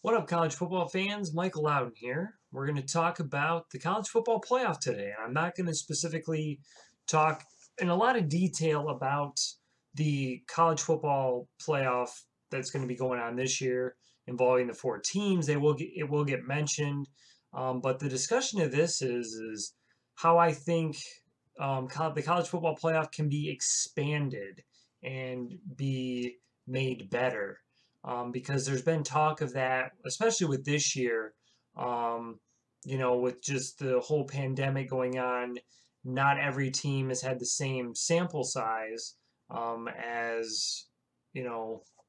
What up, college football fans? Michael Loudon here. We're going to talk about the college football playoff today. I'm not going to specifically talk in a lot of detail about the college football playoff that's going to be going on this year involving the four teams. It will get mentioned, but the discussion of this is how I think the college football playoff can be expanded and be made better because there's been talk of that, especially with this year, um, with just the whole pandemic going on. Not every team has had the same sample size as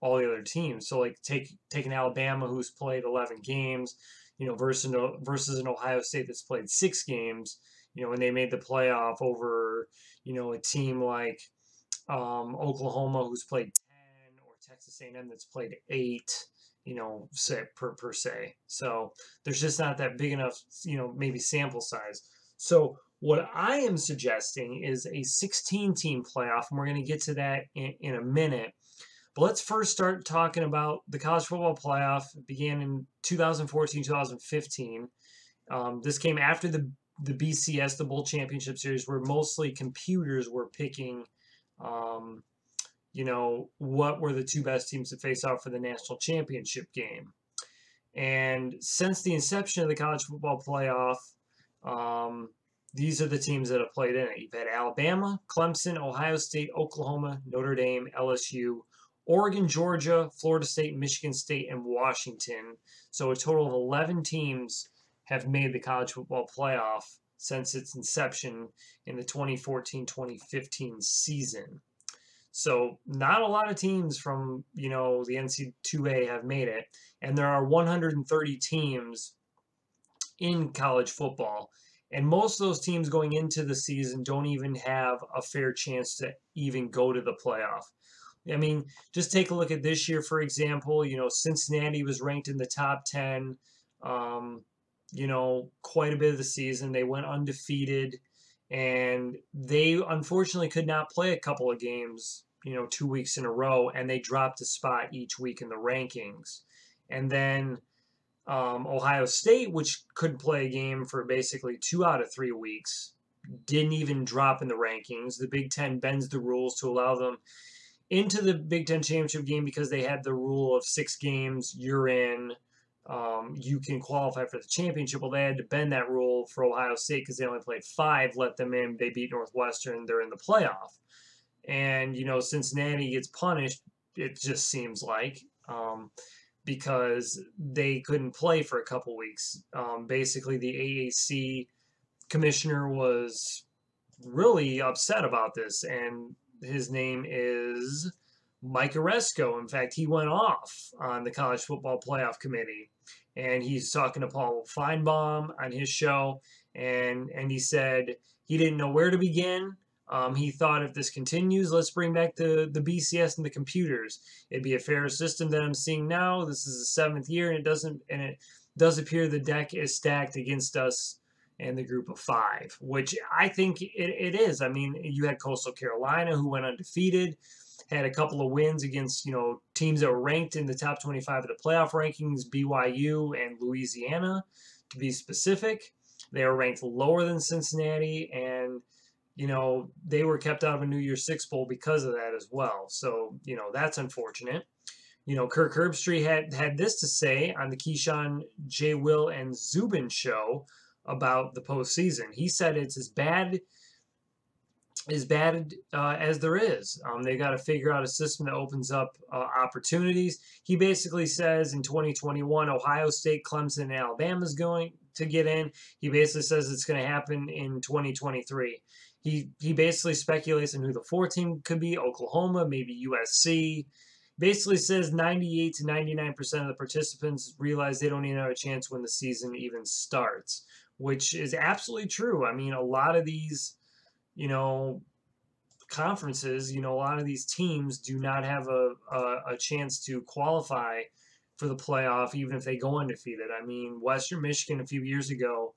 all the other teams. So like taking Alabama, who's played 11 games, versus an Ohio State that's played 6 games. When they made the playoff over a team like Oklahoma, who's played 10, or Texas A&M that's played 8, say, per se. So there's just not that big enough, maybe sample size. So what I am suggesting is a 16-team playoff, and we're going to get to that in a minute. But let's first start talking about the college football playoff. It began in 2014, 2015. This came after the BCS, the Bowl Championship Series, where mostly computers were picking what were the two best teams to face off for the national championship game. And since the inception of the college football playoff, these are the teams that have played in it. You've had Alabama, Clemson, Ohio State, Oklahoma, Notre Dame, LSU, Oregon, Georgia, Florida State, Michigan State, and Washington. So a total of 11 teams have made the college football playoff since its inception in the 2014-2015 season. So not a lot of teams from, the NC2A have made it. And there are 130 teams in college football. And most of those teams going into the season don't even have a fair chance to even go to the playoff. I mean, just take a look at this year, for example. Cincinnati was ranked in the top 10, quite a bit of the season. They went undefeated, and they unfortunately could not play a couple of games, 2 weeks in a row, and they dropped a spot each week in the rankings. And then Ohio State, which could play a game for basically 2 out of 3 weeks, didn't even drop in the rankings. The Big Ten bends the rules to allow them into the Big Ten championship game because they had the rule of 6 games, you're in, you can qualify for the championship. Well, they had to bend that rule for Ohio State because they only played 5, let them in. They beat Northwestern, they're in the playoff. And, Cincinnati gets punished, it just seems like, because they couldn't play for a couple weeks. Basically, the AAC commissioner was really upset about this, and his name is Mike Aresco. In fact, he went off on the college football playoff committee, and he's talking to Paul Feinbaum on his show, and he said he didn't know where to begin. He thought if this continues, let's bring back the BCS and the computers. It'd be a fairer system than I'm seeing now. This is the 7th year, and it does appear the deck is stacked against us and the group of 5, which I think it is. I mean, you had Coastal Carolina, who went undefeated, had a couple of wins against, teams that were ranked in the top 25 of the playoff rankings, BYU and Louisiana, to be specific. They were ranked lower than Cincinnati, and, they were kept out of a New Year's Six Bowl because of that as well. So, that's unfortunate. Kirk Herbstreit had this to say on the Keyshawn, J. Will, and Zubin show about the postseason. He said it's as bad as there is. They got to figure out a system that opens up opportunities. He basically says in 2021, Ohio State, Clemson, and Alabama is going to get in. He basically says it's going to happen in 2023. He basically speculates on who the 4th team could be, Oklahoma, maybe USC. Basically says 98 to 99% of the participants realize they don't even have a chance when the season even starts, which is absolutely true. I mean, a lot of these, conferences, a lot of these teams do not have a chance to qualify for the playoff, even if they go undefeated. I mean, Western Michigan a few years ago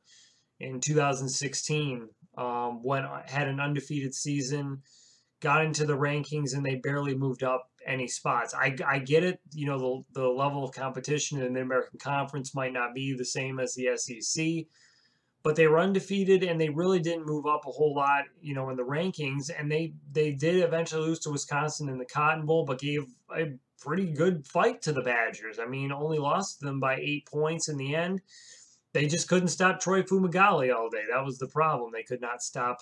in 2016 had an undefeated season, got into the rankings and they barely moved up any spots. I get it. You know, the level of competition in the American Conference might not be the same as the SEC, but they were undefeated and they really didn't move up a whole lot, you know, in the rankings. And they did eventually lose to Wisconsin in the Cotton Bowl, but gave a pretty good fight to the Badgers. I mean, only lost them by 8 points in the end. They just couldn't stop Troy Fumagalli all day. That was the problem. They could not stop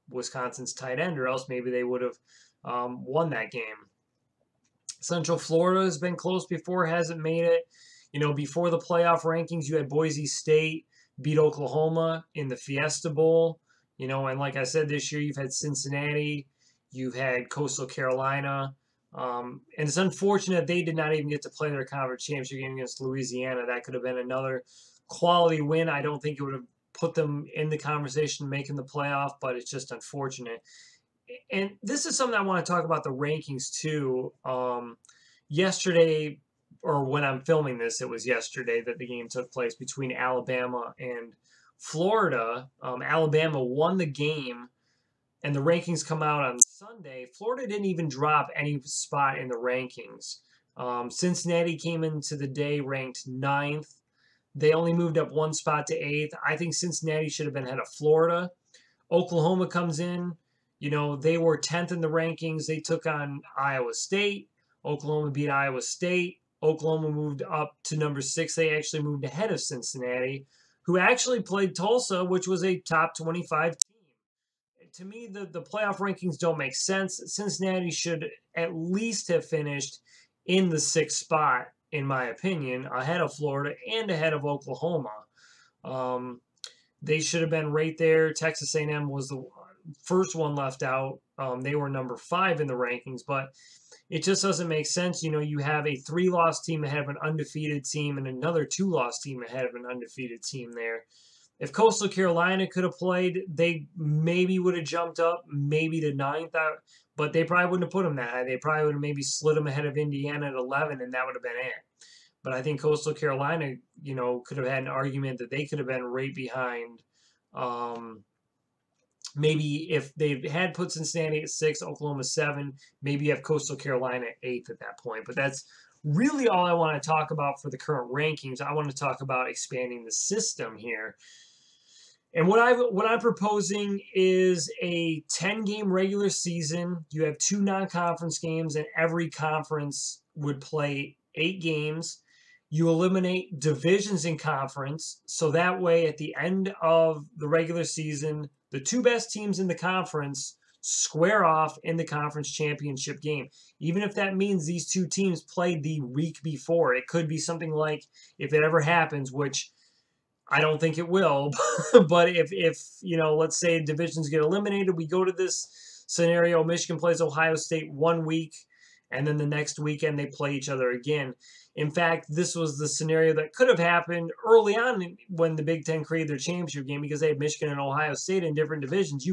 Wisconsin's tight end, or else maybe they would have won that game. Central Florida has been close before, hasn't made it. You know, before the playoff rankings, you had Boise State beat Oklahoma in the Fiesta Bowl. You know, and like I said, this year you've had Cincinnati, you've had Coastal Carolina. And it's unfortunate they did not even get to play their conference championship game against Louisiana. That could have been another quality win. I don't think it would have put them in the conversation making the playoff, but it's just unfortunate. And this is something I want to talk about the rankings too. Yesterday, or when I'm filming this, it was yesterday that the game took place between Alabama and Florida. Alabama won the game, and the rankings come out on Sunday. Florida didn't even drop any spot in the rankings. Cincinnati came into the day ranked 9th. They only moved up 1 spot to 8th. I think Cincinnati should have been ahead of Florida. Oklahoma comes in. You know, they were 10th in the rankings. They took on Iowa State. Oklahoma beat Iowa State. Oklahoma moved up to number 6. They actually moved ahead of Cincinnati, who actually played Tulsa, which was a top 25 team. To me, the playoff rankings don't make sense. Cincinnati should at least have finished in the 6th spot, in my opinion, ahead of Florida and ahead of Oklahoma. They should have been right there. Texas A&M was the first one left out. They were number 5 in the rankings, but it just doesn't make sense. You know, you have a 3-loss team ahead of an undefeated team and another 2-loss team ahead of an undefeated team there. If Coastal Carolina could have played, they maybe would have jumped up, maybe to 9th, but they probably wouldn't have put them that high. They probably would have maybe slid them ahead of Indiana at 11, and that would have been it. But I think Coastal Carolina, you know, could have had an argument that they could have been right behind. Maybe if they had put Cincinnati at 6, Oklahoma 7, maybe you have Coastal Carolina at 8th at that point. But that's really all I want to talk about for the current rankings. I want to talk about expanding the system here. And what I'm proposing is a 10-game regular season. You have 2 non-conference games, and every conference would play 8 games. You eliminate divisions in conference, so that way at the end of the regular season, the 2 best teams in the conference square off in the conference championship game. Even if that means these 2 teams played the week before. It could be something like, if it ever happens, which I don't think it will, but if you know, let's say divisions get eliminated, we go to this scenario, Michigan plays Ohio State 1 week, and then the next weekend they play each other again. In fact, this was the scenario that could have happened early on when the Big Ten created their championship game, because they had Michigan and Ohio State in different divisions.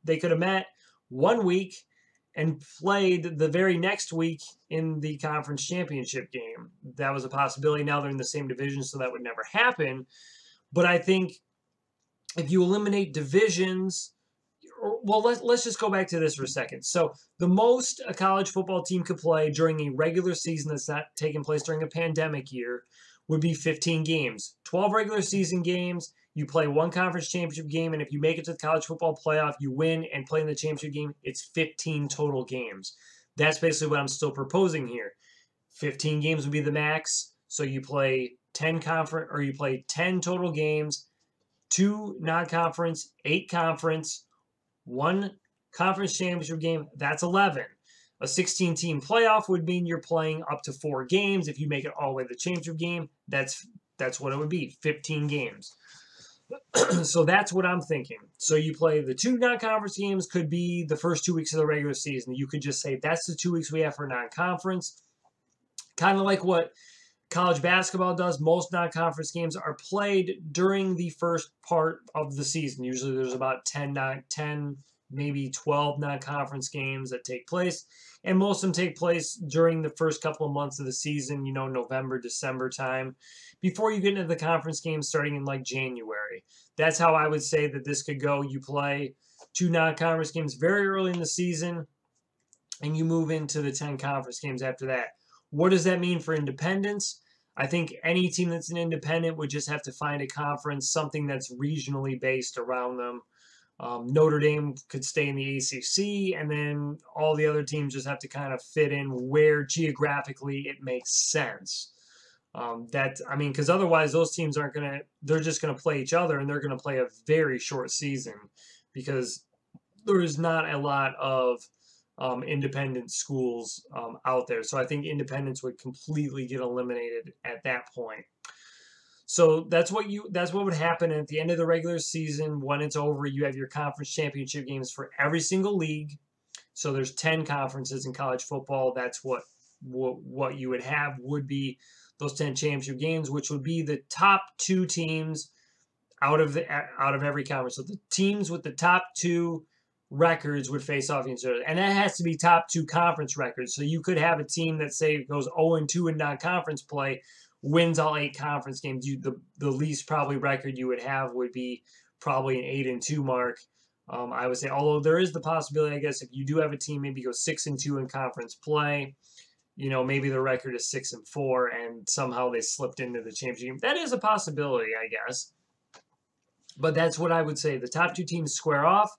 They could have met 1 week and played the very next week in the conference championship game. That was a possibility. Now they're in the same division, so that would never happen. But I think if you eliminate divisions, well, let's just go back to this for a second. So the most a college football team could play during a regular season that's not taking place during a pandemic year would be 15 games. 12 regular season games, you play 1 conference championship game, and if you make it to the college football playoff, you win and play in the championship game, it's 15 total games. That's basically what I'm still proposing here. 15 games would be the max, so you play 10 conference, or you play 10 total games, 2 non-conference, 8 conference, 1 conference championship game, that's 11. A 16-team playoff would mean you're playing up to 4 games. If you make it all the way to the championship game, that's what it would be, 15 games. So that's what I'm thinking. So you play the 2 non-conference games, could be the first 2 weeks of the regular season. You could just say that's the 2 weeks we have for non-conference. Kind of like what college basketball does. Most non-conference games are played during the first part of the season. Usually there's about 10, maybe 12 non-conference games that take place. And most of them take place during the first couple of months of the season, you know, November, December time, before you get into the conference games starting in like January. That's how I would say that this could go. You play 2 non-conference games very early in the season, and you move into the 10 conference games after that. What does that mean for independents? I think any team that's an independent would just have to find a conference, something that's regionally based around them. Notre Dame could stay in the ACC, and then all the other teams just have to kind of fit in where geographically it makes sense. Because otherwise those teams aren't gonna. They're just gonna play each other, and they're gonna play a very short season because there is not a lot of independent schools out there. So I think independents would completely get eliminated at that point. So that's what would happen at the end of the regular season. When it's over, you have your conference championship games for every single league. So there's 10 conferences in college football. That's what you would have would be those 10 championship games, which would be the top 2 teams out of every conference. So the teams with the top 2 records would face off against each other, and that has to be top 2 conference records. So you could have a team that say goes 0-2 in non-conference play, wins all 8 conference games. The least probably record you would have would be probably an 8-2 mark. I would say, although there is the possibility, I guess, if you do have a team maybe go 6-2 in conference play, maybe the record is 6-4, and somehow they slipped into the championship game. That is a possibility, I guess. But that's what I would say. The top 2 teams square off.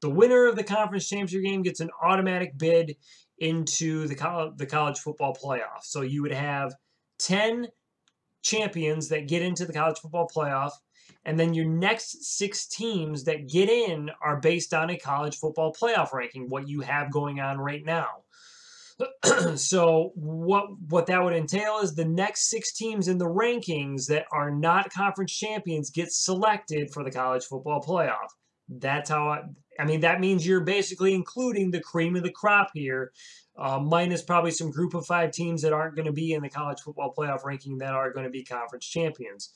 The winner of the conference championship game gets an automatic bid into the college football playoff. So you would have 10 champions that get into the college football playoff, and then your next 6 teams that get in are based on a college football playoff ranking, what you have going on right now. So what that would entail is the next 6 teams in the rankings that are not conference champions get selected for the college football playoff. That's how that means you're basically including the cream of the crop here, minus probably some group of 5 teams that aren't going to be in the college football playoff ranking that are going to be conference champions.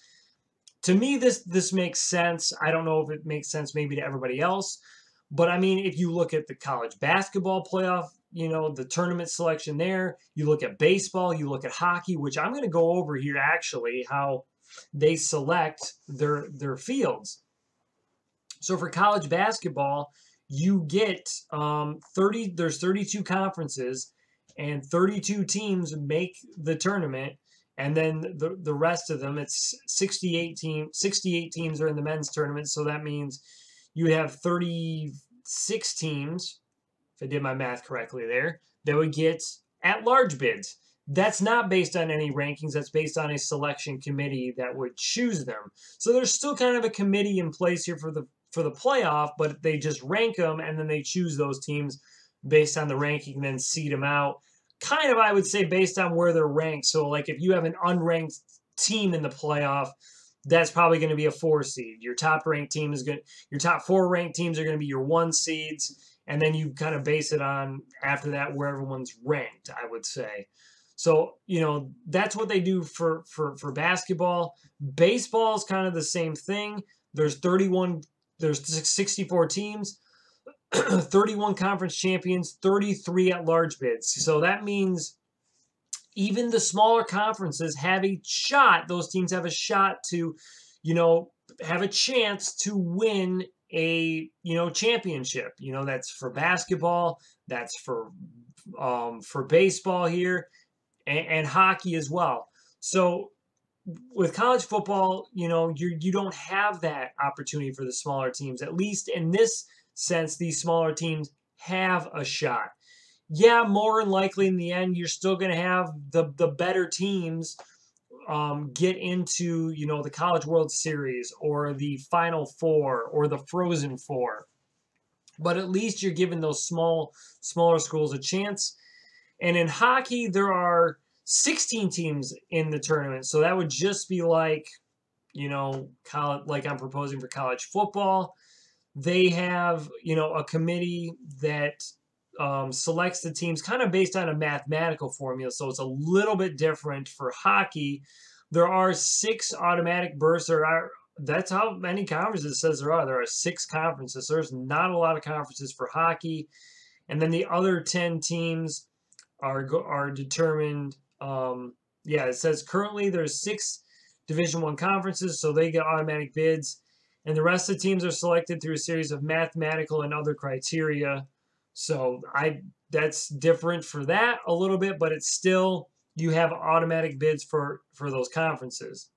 To me, this makes sense. I don't know if it makes sense maybe to everybody else, but if you look at the college basketball playoff, the tournament selection there, you look at baseball, you look at hockey, which I'm going to go over here actually, how they select their fields. So for college basketball, you get there's 32 conferences, and 32 teams make the tournament, and then the rest of them, it's 68 teams are in the men's tournament. So that means you have 36 teams, if I did my math correctly there, that would get at-large bids. That's not based on any rankings. That's based on a selection committee that would choose them. So there's still kind of a committee in place here for the playoff, but they just rank them, and then they choose those teams based on the ranking and then seed them out. Kind of, I would say, based on where they're ranked. So, like, if you have an unranked team in the playoff, that's probably going to be a 4 seed. Your top ranked team is going. Your top 4 ranked teams are going to be your 1 seeds, and then you kind of base it on after that where everyone's ranked, I would say. So, that's what they do for basketball. Baseball is kind of the same thing. There's 64 teams, 31 conference champions, 33 at-large bids. So that means even the smaller conferences have a shot. Those teams have a shot to, have a chance to win a, championship. That's for basketball. That's for baseball here, and hockey as well. So with college football, you don't have that opportunity for the smaller teams. At least in this sense, these smaller teams have a shot. Yeah, more than likely in the end, you're still going to have the better teams get into, the College World Series or the Final Four or the Frozen Four. But at least you're giving those smaller schools a chance. And in hockey, there are 16 teams in the tournament. So that would just be like, like I'm proposing for college football. They have, a committee that selects the teams kind of based on a mathematical formula. So it's a little bit different for hockey. There are 6 automatic berths. That's how many conferences it says there are. There are 6 conferences. So there's not a lot of conferences for hockey. And then the other 10 teams are determined. It says currently there's 6 Division I conferences, so they get automatic bids. and the rest of the teams are selected through a series of mathematical and other criteria. So that's different for that a little bit, but it's still, you have automatic bids for those conferences.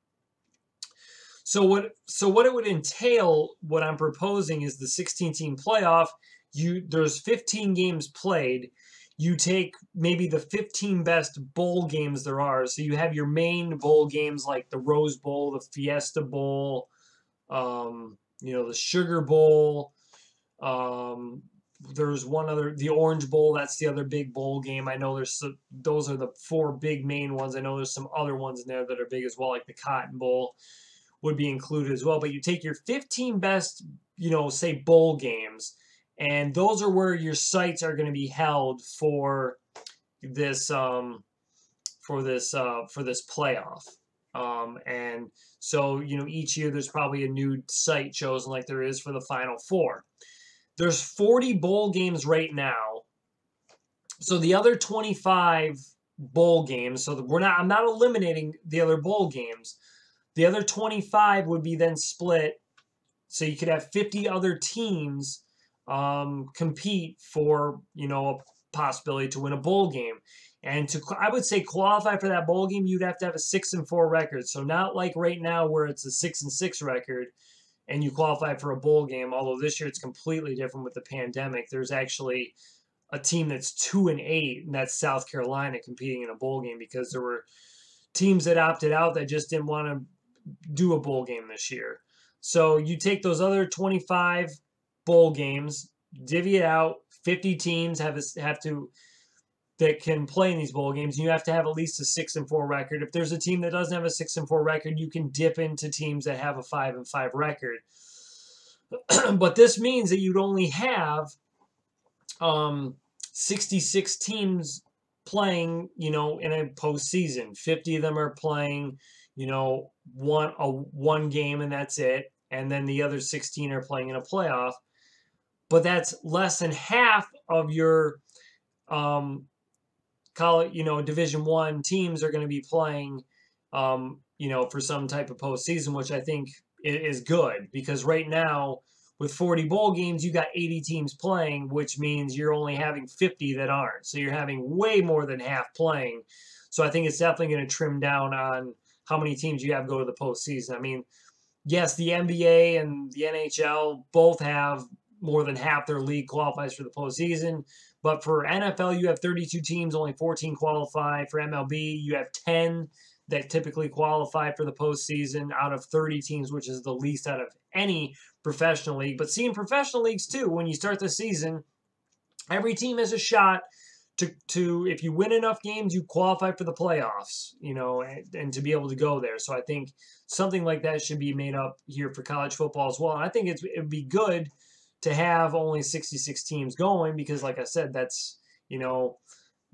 So what it would entail, what I'm proposing is the 16-team playoff. There's 15 games played. You take maybe the 15 best bowl games there are. So you have your main bowl games like the Rose Bowl, the Fiesta Bowl, the Sugar Bowl. There's one other, the Orange Bowl. That's the other big bowl game. I know those are the 4 big main ones. I know there's some other ones in there that are big as well, like the Cotton Bowl would be included as well. But you take your 15 best, say bowl games, and those are where your sites are going to be held for this playoff. And so, each year there's probably a new site chosen, like there is for the Final Four. There's 40 bowl games right now. So the other 25 bowl games, so I'm not eliminating the other bowl games. The other 25 would be then split, so you could have 50 other teams compete for, a possibility to win a bowl game. And I would say qualify for that bowl game, you'd have to have a 6-4 record. So not like right now where it's a 6-6 record and you qualify for a bowl game. Although this year it's completely different with the pandemic. There's actually a team that's 2-8, and that's South Carolina, competing in a bowl game because there were teams that opted out that just didn't want to do a bowl game this year. So you take those other 25 bowl games, divvy it out. 50 teams that can play in these bowl games. And you have to have at least a 6-4 record. If there's a team that doesn't have a 6-4 record, you can dip into teams that have a 5-5 record. But this means that you'd only have 66 teams playing, in a postseason. 50 of them are playing, one game, and that's it. And then the other 16 are playing in a playoff. But that's less than half of your Division I teams are going to be playing, for some type of postseason, which I think is good, because right now with 40 bowl games, you got 80 teams playing, which means you're only having 50 that aren't. So you're having way more than half playing. So I think it's definitely going to trim down on how many teams you have go to the postseason. I mean, yes, the NBA and the NHL both have more than half their league qualifies for the postseason. But for NFL, you have 32 teams, only 14 qualify. For MLB, you have 10 that typically qualify for the postseason out of 30 teams, which is the least out of any professional league. But see, in professional leagues too, when you start the season, every team has a shot to if you win enough games, you qualify for the playoffs, and to be able to go there. So I think something like that should be made up here for college football as well. And I think it would be good to have only 66 teams going, because like I said, that's,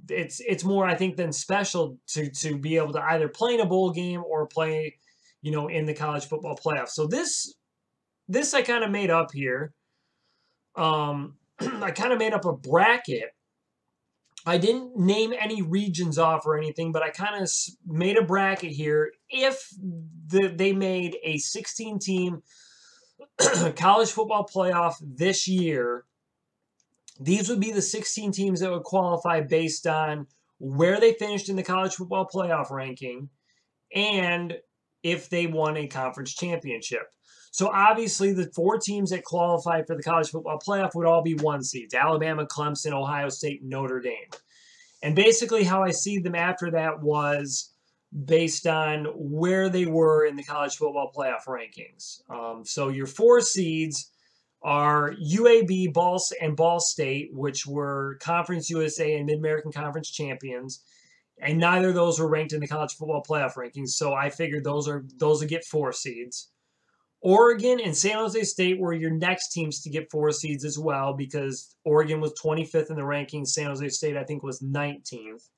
it's more, I think, than special to be able to either play in a bowl game or play, in the college football playoff. So this I kind of made up here. I kind of made up a bracket. I didn't name any regions off or anything, but I kind of made a bracket here. If they made a 16-team college football playoff this year, these would be the 16 teams that would qualify based on where they finished in the college football playoff ranking and if they won a conference championship. So obviously the 4 teams that qualify for the college football playoff would all be 1 seeds: Alabama, Clemson, Ohio State, Notre Dame. And basically how I see them after that was based on where they were in the college football playoff rankings. So your 4 seeds are UAB, Ball State, which were Conference USA and Mid-American Conference champions, and neither of those were ranked in the college football playoff rankings. So I figured those would get 4 seeds. Oregon and San Jose State were your next teams to get 4 seeds as well, because Oregon was 25th in the rankings. San Jose State, I think, was 19th.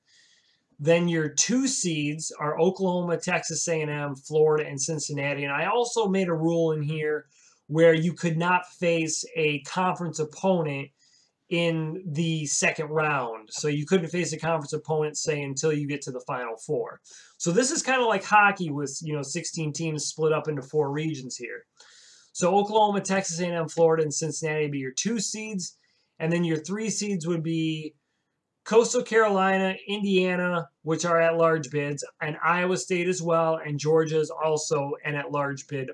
Then your 2 seeds are Oklahoma, Texas A&M, Florida, and Cincinnati. And I also made a rule in here where you could not face a conference opponent in the second round. So you couldn't face a conference opponent, say, until you get to the Final Four. So this is kind of like hockey with, 16 teams split up into 4 regions here. So Oklahoma, Texas A&M, Florida, and Cincinnati would be your 2 seeds. And then your 3 seeds would be Coastal Carolina, Indiana, which are at-large bids, and Iowa State as well, and Georgia is also an at-large bid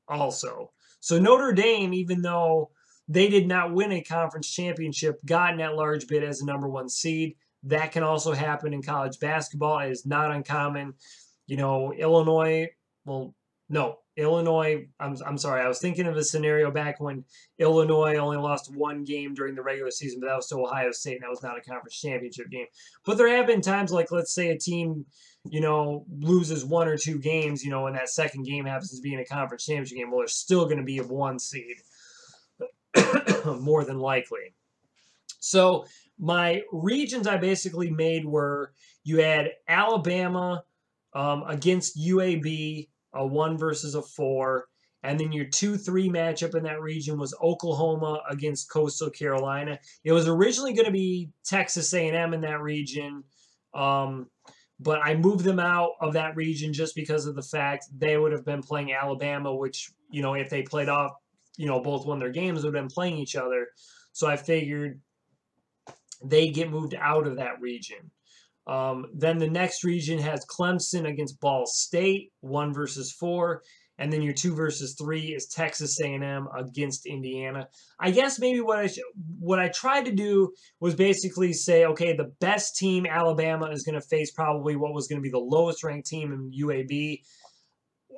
also. So Notre Dame, even though they did not win a conference championship, got an at-large bid as a number 1 seed. That can also happen in college basketball. It is not uncommon. You know, Illinois, well, no, Illinois, I'm sorry, I was thinking of a scenario back when Illinois only lost 1 game during the regular season, but that was to Ohio State, and that was not a conference championship game. But there have been times like, let's say a team, you know, loses 1 or 2 games, you know, and that second game happens to be in a conference championship game. Well, they're still going to be a 1 seed, more than likely. So my regions I basically made were, you had Alabama against UAB, a 1 versus a 4. And then your 2-3 matchup in that region was Oklahoma against Coastal Carolina. It was originally going to be Texas A&M in that region, but I moved them out of that region just because of the fact they would have been playing Alabama, which, you know, if they played off, you know, both won their games, would have been playing each other. So I figured they get moved out of that region. Then the next region has Clemson against Ball State, 1 versus 4. And then your 2 versus 3 is Texas A&M against Indiana. I guess maybe what I tried to do was basically say, okay, the best team, Alabama, is going to face probably what was going to be the lowest ranked team in UAB.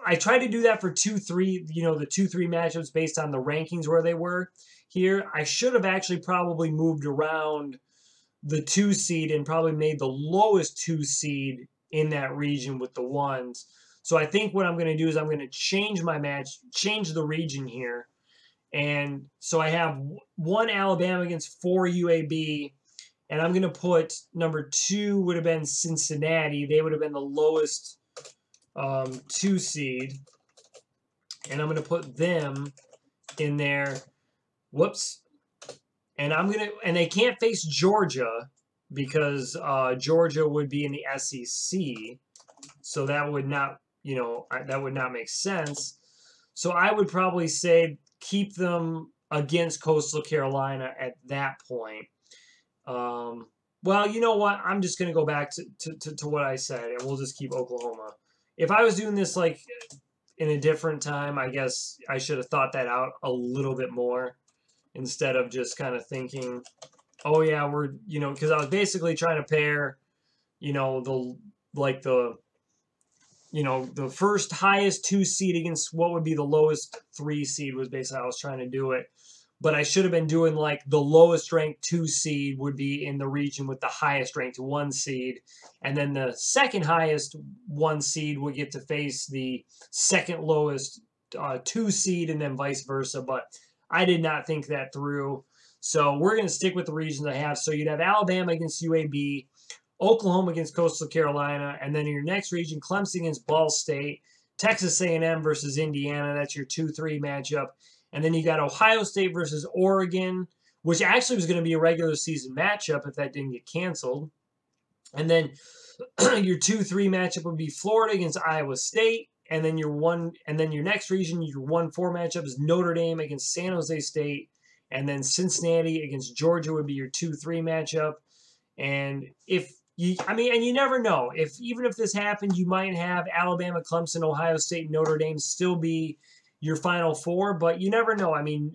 I tried to do that for 2-3, you know, the 2-3 matchups based on the rankings where they were here. I should have actually probably moved around the 2 seed and probably made the lowest 2 seed in that region with the 1s. So I think what I'm going to do is I'm going to change my match, change the region here. And so I have 1 Alabama against 4 UAB. And I'm going to put number 2 would have been Cincinnati. They would have been the lowest 2 seed. And I'm going to put them in there. Whoops. And and they can't face Georgia because Georgia would be in the SEC. So that would not, you know, that would not make sense. So I would probably say keep them against Coastal Carolina at that point. Well, you know what? I'm just going to go back to what I said, and we'll just keep Oklahoma. If I was doing this like in a different time, I guess I should have thought that out a little bit more instead of just kind of thinking, oh yeah, we're, you know, because I was basically trying to pair, you know, you know, the first highest 2 seed against what would be the lowest 3 seed was basically how I was trying to do it. But I should have been doing like the lowest ranked 2 seed would be in the region with the highest ranked 1 seed. And then the second highest 1 seed would get to face the second lowest 2 seed and then vice versa. But I did not think that through. So we're going to stick with the regions I have. So you'd have Alabama against UAB, Oklahoma against Coastal Carolina, and then in your next region, Clemson against Ball State, Texas A&M versus Indiana. That's your 2-3 matchup. And then you got Ohio State versus Oregon, which actually was going to be a regular season matchup if that didn't get canceled. And then your 2-3 matchup would be Florida against Iowa State. And then your next region, your 1-4 matchup is Notre Dame against San Jose State. And then Cincinnati against Georgia would be your 2-3 matchup. And you never know. Even if this happened, you might have Alabama, Clemson, Ohio State, Notre Dame still be your Final 4, but you never know. I mean,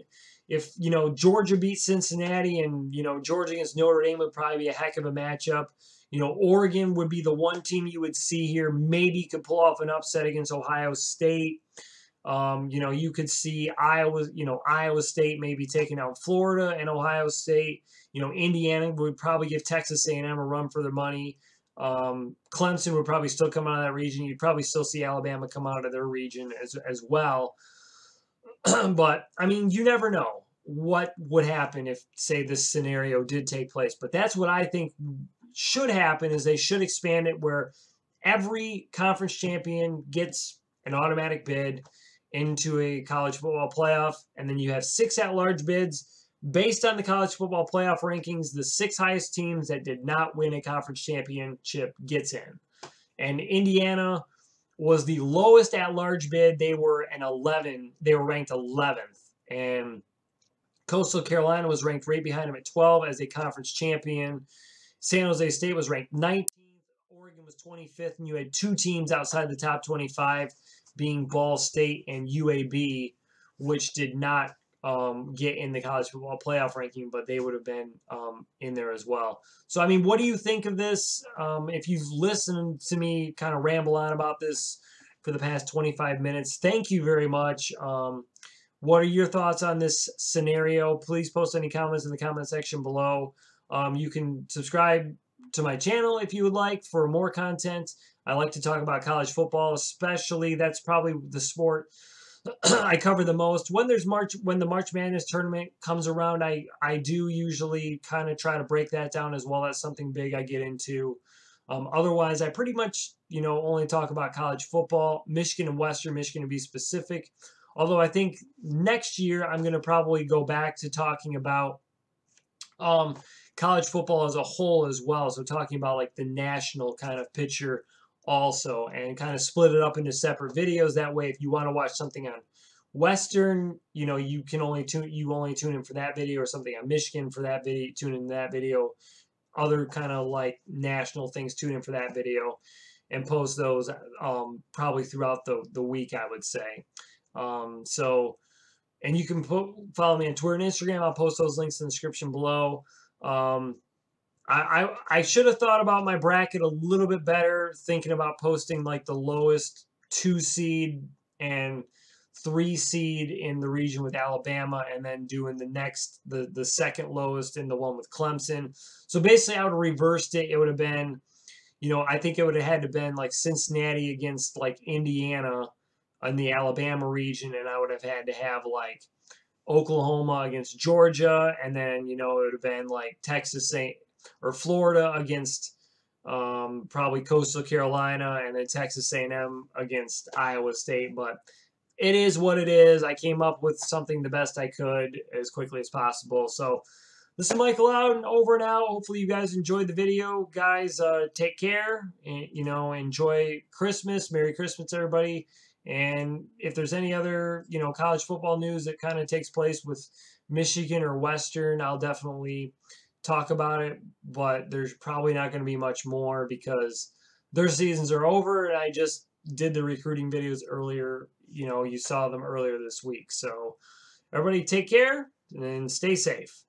if, you know, Georgia beats Cincinnati and, you know, Georgia against Notre Dame would probably be a heck of a matchup. You know, Oregon would be the one team you would see here. Maybe could pull off an upset against Ohio State. You know, you could see Iowa State maybe taking out Florida and Ohio State. You know, Indiana would probably give Texas A&M a run for their money. Clemson would probably still come out of that region. You'd probably still see Alabama come out of their region as well. But, I mean, you never know what would happen if, say, this scenario did take place. But that's what I think should happen, is they should expand it where every conference champion gets an automatic bid into a college football playoff, and then you have 6 at-large bids based on the college football playoff rankings. The 6 highest teams that did not win a conference championship gets in. And Indiana was the lowest at-large bid. They were an 11. They were ranked 11th, and Coastal Carolina was ranked right behind them at 12 as a conference champion. San Jose State was ranked 19th. Oregon was 25th, and you had two teams outside the top 25, being Ball State and UAB, which did not get in the college football playoff ranking, but they would have been in there as well. So, I mean, what do you think of this? If you've listened to me kind of ramble on about this for the past 25 minutes, thank you very much. What are your thoughts on this scenario? Please post any comments in the comment section below. You can subscribe to my channel if you would like for more content. I like to talk about college football, especially. That's probably the sport I cover the most. When the March Madness tournament comes around, I do usually kind of try to break that down as well. That's something big I get into. Otherwise, I pretty much, only talk about college football, Michigan and Western Michigan to be specific. Although I think next year I'm going to probably go back to talking about college football as a whole as well. So talking about like the national kind of picture also, and kind of split it up into separate videos. That way, if you want to watch something on Western, you only tune in for that video, or something on Michigan for that video, tune in that video. Other kind of like national things, tune in for that video, and post those probably throughout the week, I would say. And you can follow me on Twitter and Instagram. I'll post those links in the description below. I should have thought about my bracket a little bit better, thinking about posting like the lowest 2 seed and 3 seed in the region with Alabama, and then doing the second lowest in the one with Clemson. So basically I would have reversed it. It would have been, I think it would have had to been like Cincinnati against like Indiana in the Alabama region, and I would have had to have like Oklahoma against Georgia, and then it would have been like Texas or Florida against probably Coastal Carolina, and then Texas A&M against Iowa State. But it is what it is. I came up with something the best I could as quickly as possible. So this is Michael out and over and out. Hopefully you guys enjoyed the video. Guys, take care, and enjoy Christmas. Merry Christmas, everybody. And if there's any other, college football news that kind of takes place with Michigan or Western, I'll definitely talk about it. But there's probably not going to be much more because their seasons are over, and I just did the recruiting videos earlier. You saw them earlier this week. So everybody take care and stay safe.